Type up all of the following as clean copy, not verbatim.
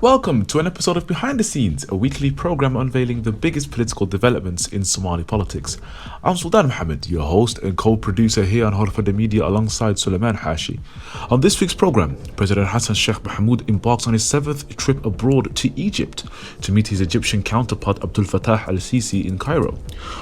Welcome to an episode of Behind the Scenes, a weekly program unveiling the biggest political developments in Somali politics. I'm Sultan Mohammed, your host and co-producer here on HORUFADHI Media alongside Suleiman Hashi. On this week's program, President Hassan Sheikh Mohamud embarks on his 7th trip abroad to Egypt to meet his Egyptian counterpart Abdel Fattah al-Sisi in Cairo.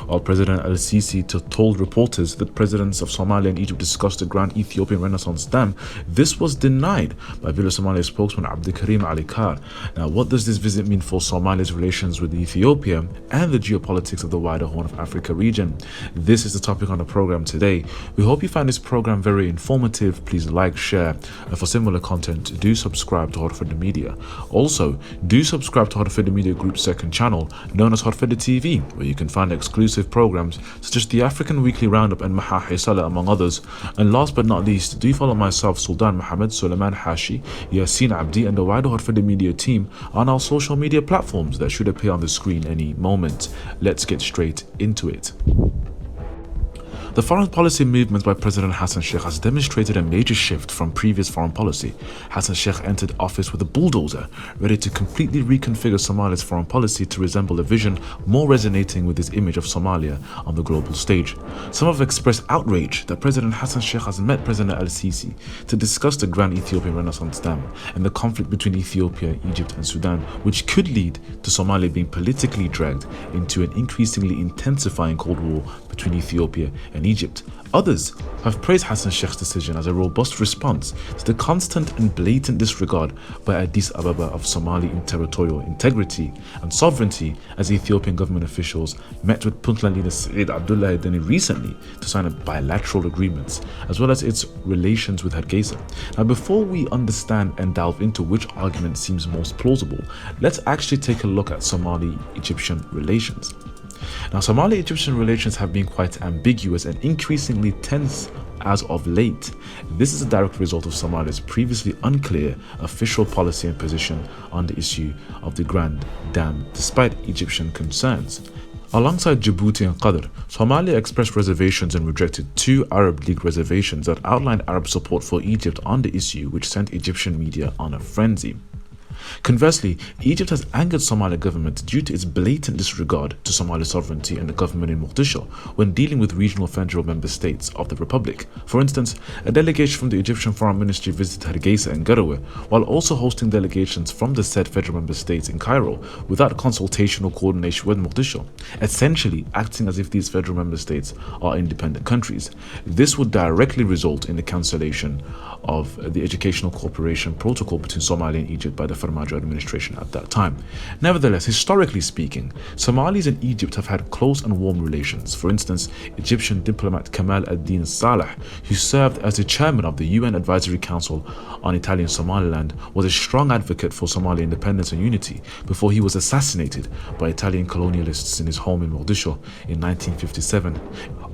While President al-Sisi told reporters that presidents of Somalia and Egypt discussed the Grand Ethiopian Renaissance Dam, this was denied by Villa Somalia spokesman Abdikarim Ali Kar. Now, what does this visit mean for Somalia's relations with Ethiopia and the geopolitics of the wider Horn of Africa region? This is the topic on the program today. We hope you find this program very informative. Please like, share, and for similar content, do subscribe to HORUFADHI Media. Also, do subscribe to HORUFADHI Media Group's second channel, known as HORUFADHI TV, where you can find exclusive programs such as the African Weekly Roundup and Mahahi Salah, among others. And last but not least, do follow myself, Sultan Mohammed, Suleiman Hashi, Yasin Abdi, and the wider HORUFADHI Media team on our social media platforms that should appear on the screen any moment. Let's get straight into it. The foreign policy movement by President Hassan Sheikh has demonstrated a major shift from previous foreign policy. Hassan Sheikh entered office with a bulldozer, ready to completely reconfigure Somalia's foreign policy to resemble a vision more resonating with his image of Somalia on the global stage. Some have expressed outrage that President Hassan Sheikh has met President al-Sisi to discuss the Grand Ethiopian Renaissance Dam and the conflict between Ethiopia, Egypt and Sudan, which could lead to Somalia being politically dragged into an increasingly intensifying Cold War between Ethiopia and Egypt. Others have praised Hassan Sheikh's decision as a robust response to the constant and blatant disregard by Addis Ababa of Somali territorial integrity and sovereignty, as Ethiopian government officials met with Puntland leader Said Abdullahi Deni recently to sign a bilateral agreements, as well as its relations with Hargeisa. Now, before we understand and delve into which argument seems most plausible, let's actually take a look at Somali-Egyptian relations. Now, Somali-Egyptian relations have been quite ambiguous and increasingly tense as of late. This is a direct result of Somalia's previously unclear official policy and position on the issue of the Grand Dam, despite Egyptian concerns. Alongside Djibouti and Qatar, Somalia expressed reservations and rejected 2 Arab League reservations that outlined Arab support for Egypt on the issue, which sent Egyptian media on a frenzy. Conversely, Egypt has angered Somali government due to its blatant disregard to Somali sovereignty and the government in Mogadishu when dealing with regional federal member states of the republic. For instance, a delegation from the Egyptian Foreign Ministry visited Hargeisa and Garowe, while also hosting delegations from the said federal member states in Cairo without consultation or coordination with Mogadishu, essentially acting as if these federal member states are independent countries. This would directly result in the cancellation of the Educational Cooperation Protocol between Somalia and Egypt by the Farmajo administration at that time. Nevertheless, historically speaking, Somalis and Egypt have had close and warm relations. For instance, Egyptian diplomat Kamal ad-Din Saleh, who served as the chairman of the UN Advisory Council on Italian Somaliland, was a strong advocate for Somali independence and unity before he was assassinated by Italian colonialists in his home in Mogadishu in 1957.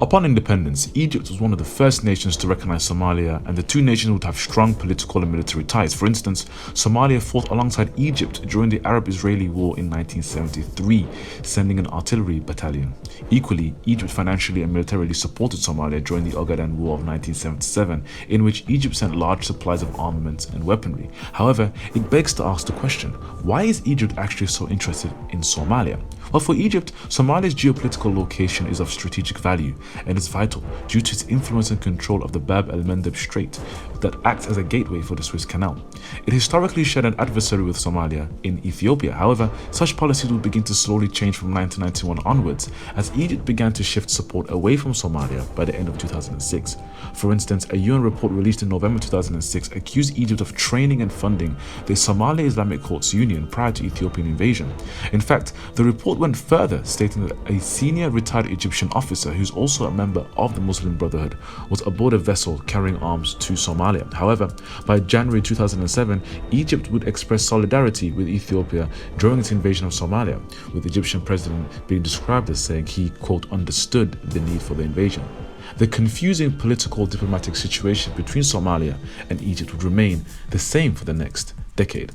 Upon independence, Egypt was one of the first nations to recognize Somalia, and the two nations would have strong political and military ties. For instance, Somalia fought alongside Egypt during the Arab-Israeli War in 1973, sending an artillery battalion. Equally, Egypt financially and militarily supported Somalia during the Ogaden War of 1977, in which Egypt sent large supplies of armaments and weaponry. However, it begs to ask the question, why is Egypt actually so interested in Somalia? Well, for Egypt, Somalia's geopolitical location is of strategic value and is vital due to its influence and control of the Bab el-Mandeb Strait that acts as a gateway for the Suez Canal. It historically shared an adversary with Somalia in Ethiopia. However, such policies would begin to slowly change from 1991 onwards as Egypt began to shift support away from Somalia by the end of 2006. For instance, a UN report released in November 2006 accused Egypt of training and funding the Somali Islamic Courts Union prior to Ethiopian invasion. In fact, the report went further, stating that a senior retired Egyptian officer, who's also a member of the Muslim Brotherhood, was aboard a vessel carrying arms to Somalia. However, by January 2007, Egypt would express solidarity with Ethiopia during its invasion of Somalia, with the Egyptian president being described as saying he, quote, understood the need for the invasion. The confusing political diplomatic situation between Somalia and Egypt would remain the same for the next decade.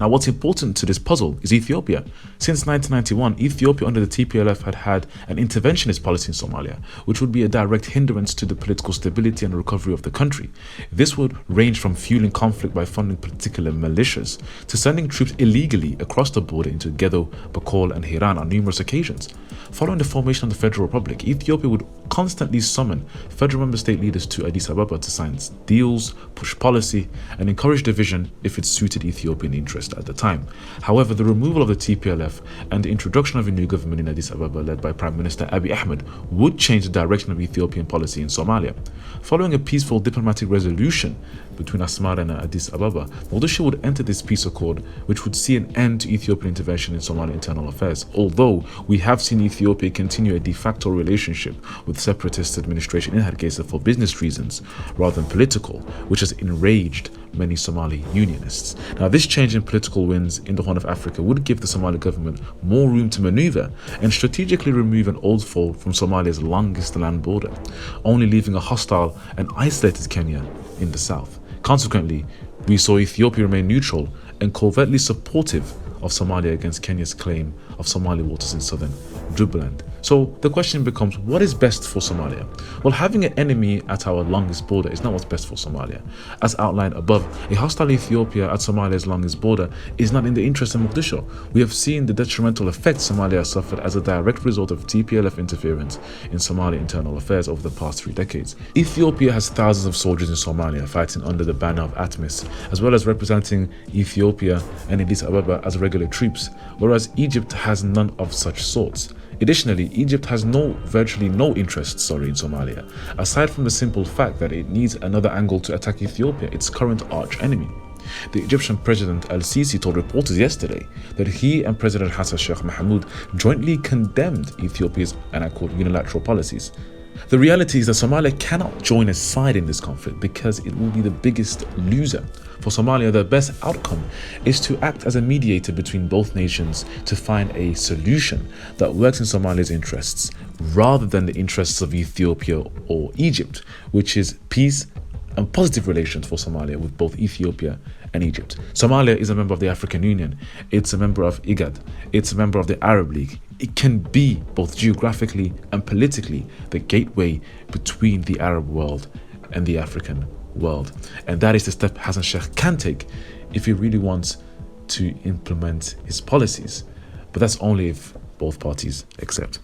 Now, what's important to this puzzle is Ethiopia. Since 1991, Ethiopia under the TPLF had an interventionist policy in Somalia, which would be a direct hindrance to the political stability and recovery of the country. This would range from fueling conflict by funding particular militias to sending troops illegally across the border into Gedo, Bakol, and Hiran on numerous occasions. Following the formation of the Federal Republic, Ethiopia would constantly summon federal member state leaders to Addis Ababa to sign deals, push policy, and encourage division if it suited Ethiopian interest at the time. However, the removal of the TPLF and the introduction of a new government in Addis Ababa led by Prime Minister Abiy Ahmed would change the direction of Ethiopian policy in Somalia. Following a peaceful diplomatic resolution between Asmara and Addis Ababa, Mogadishu would enter this peace accord, which would see an end to Ethiopian intervention in Somali internal affairs. Although we have seen Ethiopia continue a de facto relationship with separatist administration in Hargeisa for business reasons rather than political, which has enraged many Somali unionists. Now, this change in political winds in the Horn of Africa would give the Somali government more room to maneuver and strategically remove an old foe from Somalia's longest land border, only leaving a hostile and isolated Kenya in the south. Consequently, we saw Ethiopia remain neutral and covertly supportive of Somalia against Kenya's claim of Somali waters in southern Jubaland. So the question becomes, what is best for Somalia? Well, having an enemy at our longest border is not what's best for Somalia. As outlined above, a hostile Ethiopia at Somalia's longest border is not in the interest of Mogadishu. We have seen the detrimental effects Somalia has suffered as a direct result of TPLF interference in Somali internal affairs over the past 3 decades. Ethiopia has thousands of soldiers in Somalia fighting under the banner of ATMIS, as well as representing Ethiopia and Addis Ababa as regular troops, whereas Egypt has none of such sorts. Additionally, Egypt has virtually no interests in Somalia, aside from the simple fact that it needs another angle to attack Ethiopia, its current arch enemy. The Egyptian President Al-Sisi told reporters yesterday that he and President Hassan Sheikh Mohamud jointly condemned Ethiopia's, and I quote, unilateral policies. The reality is that Somalia cannot join a side in this conflict because it will be the biggest loser. For Somalia, the best outcome is to act as a mediator between both nations to find a solution that works in Somalia's interests rather than the interests of Ethiopia or Egypt, which is peace and positive relations for Somalia with both Ethiopia and Egypt. Somalia is a member of the African Union. It's a member of IGAD. It's a member of the Arab League. It can be both geographically and politically the gateway between the Arab world and the African world. And that is the step Hassan Sheikh can take if he really wants to implement his policies. But that's only if both parties accept.